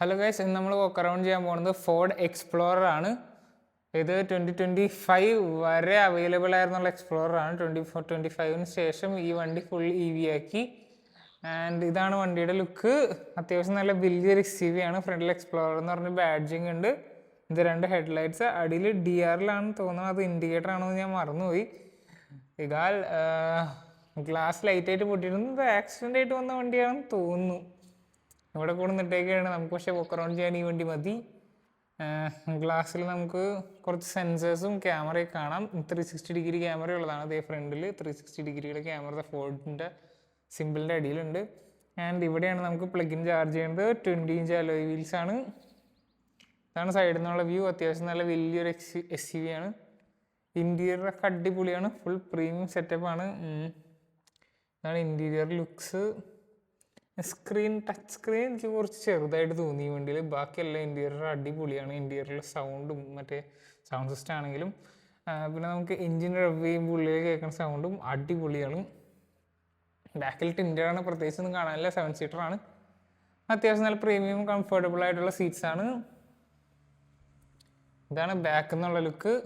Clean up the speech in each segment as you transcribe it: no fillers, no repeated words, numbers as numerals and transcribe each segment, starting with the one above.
Hello guys, ഇന്ന് നമ്മൾ walk around ചെയ്യാൻ പോകുന്നത് ഫോർഡ് എക്സ്പ്ലോറർ ആണ്. ഇത് 2025 വരെ അവൈലബിൾ ആയിരുന്നുള്ള എക്സ്പ്ലോറർ ആണ്. 2025 ശേഷം ഈ വണ്ടി ഫുൾ EV ആക്കി. ആൻഡ് ഇതാണ് വണ്ടിയുടെ ലുക്ക്. അത്യാവശ്യം നല്ല വലിയൊരു SUV ആണ്. ഫ്രണ്ടിൽ എക്സ്പ്ലോറർ എന്ന് പറഞ്ഞ ബാഡ്ജിങ് ഉണ്ട്. ഇത് 2 ഹെഡ്ലൈറ്റ്സ്. അടിയിൽ DRലാണ് തോന്നുന്നത്, അത് ഇൻഡിക്കേറ്റർ ആണെന്ന് ഞാൻ മറന്നുപോയി. ഇതാൽ ഗ്ലാസ് ലൈറ്റായിട്ട് പൊട്ടിയിരുന്നു. ഇത് ആക്സിഡൻ്റ് ആയിട്ട് വന്ന വണ്ടിയാണെന്ന് തോന്നുന്നു. ഇവിടെ കൂടെ നിട്ടേക്കാണ്. നമുക്ക് പക്ഷേ വോക്ക് അറൗണ്ട് ചെയ്യാൻ ഈ വണ്ടി മതി. ഗ്ലാസ്സിൽ നമുക്ക് കുറച്ച് സെൻസേഴ്സും ക്യാമറയും കാണാം. 360 ഡിഗ്രി ക്യാമറ ഉള്ളതാണ്. അതേ ഫ്രണ്ടിൽ 360 ഡിഗ്രിയുടെ ക്യാമറ ഫോർഡിൻ്റെ സിമ്പിളിൻ്റെ അടിയിലുണ്ട്. ആൻഡ് ഇവിടെയാണ് നമുക്ക് പ്ലഗിൻ ചാർജ് ചെയ്യുന്നത്. 20 ഇഞ്ച് അലോയ് വീൽസ് ആണ്. ഇതാണ് സൈഡിൽ നിന്നുള്ള വ്യൂ. അത്യാവശ്യം നല്ല വലിയൊരു SUV ആണ്. ഇൻറ്റീരിയറൊക്കെ അടിപൊളിയാണ്. ഫുൾ പ്രീമിയം സെറ്റപ്പാണ്. ഇതാണ് ഇൻറ്റീരിയർ ലുക്സ്. ടച്ച് സ്ക്രീൻ എനിക്ക് കുറച്ച് ചെറുതായിട്ട് തോന്നി ഈ വണ്ടിയിൽ. ബാക്കിയെല്ലാം ഇൻറ്റീരിയർ അടിപൊളിയാണ്. ഇൻറ്റീരിയറിലെ സൗണ്ടും മറ്റേ സൗണ്ട് സിസ്റ്റം ആണെങ്കിലും പിന്നെ നമുക്ക് എൻജിൻ റവ് ചെയ്യുമ്പോൾ ഉള്ളിൽ കേൾക്കുന്ന സൗണ്ടും അടിപൊളിയാണ്. ബാക്കിൽ ടിൻഡറാണ്, പ്രത്യേകിച്ച് ഒന്നും കാണാനില്ല. 7 സീറ്ററാണ്. അത്യാവശ്യം നല്ല പ്രീമിയം കംഫർട്ടബിൾ ആയിട്ടുള്ള സീറ്റ്സ് ആണ്. ഇതാണ് ബാക്ക് എന്നുള്ള ലുക്ക്.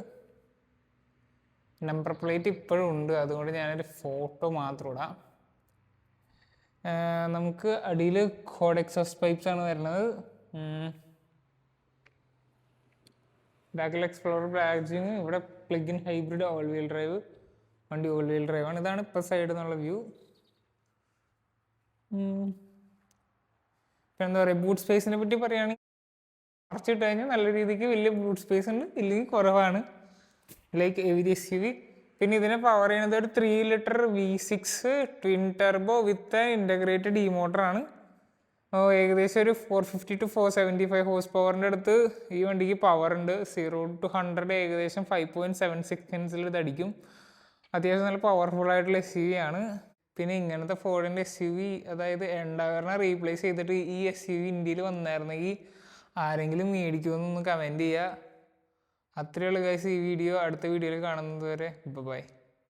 നമ്പർ പ്ലേറ്റ് ഇപ്പോഴും ഉണ്ട്, അതുകൊണ്ട് ഞാനൊരു ഫോട്ടോ മാത്രം ഇടാം. നമുക്ക് അടിയിൽ കോഡ് എക്സോസ്റ്റ് പൈപ്സ് ആണ് വരുന്നത്. ബാക്കിൽ എക്സ്പ്ലോറർ ബാഡ്ജിങ്. ഇവിടെ plug in hybrid all wheel drive. വണ്ടി ഓൾ വീൽ ഡ്രൈവ് ആണ്. ഇതാണ് ഇപ്പോൾ സൈഡിൽ നിന്നുള്ള വ്യൂ. ഇപ്പം എന്താ പറയുക, ബൂട്ട് സ്പേസിനെ പറ്റി പറയുകയാണെങ്കിൽ കുറച്ചിട്ട് കഴിഞ്ഞാൽ നല്ല രീതിക്ക് വലിയ ബൂട്ട് സ്പേസ് ഉണ്ട്, ഇല്ലെങ്കിൽ കുറവാണ്. Like every SUV. പിന്നെ ഇതിനെ പവർ ചെയ്യുന്നത് ഒരു 3 ലിറ്റർ V6 ട്വിൻ ടെർബോ വിത്ത് ഇൻ്റഗ്രേറ്റഡ് E മോട്ടറാണ്. ഏകദേശം ഒരു 450 to 475 ഹോഴ്സ് പവറിൻ്റെ അടുത്ത് ഈ വണ്ടിക്ക് പവർ ഉണ്ട്. 0 to 100 ഏകദേശം 5.7 സെക്കൻഡ്സിൽ ഇത് അടിക്കും. അത്യാവശ്യം നല്ല പവർഫുൾ ആയിട്ടുള്ള SUV ആണ്. പിന്നെ ഇങ്ങനത്തെ ഫോർഡിൻ്റെ SUV, അതായത് എൻഡവറിനെ റീപ്ലേസ് ചെയ്തിട്ട് ഈ SUV ഇന്ത്യയിൽ വന്നായിരുന്നെങ്കിൽ ആരെങ്കിലും മേടിക്കുമെന്നൊന്ന് കമൻറ്റ് ചെയ്യുക. അത്രയുള്ള ഗൈസ് ഈ വീഡിയോ. അടുത്ത വീഡിയോയിൽ കാണുന്നത് വരെ ബൈ.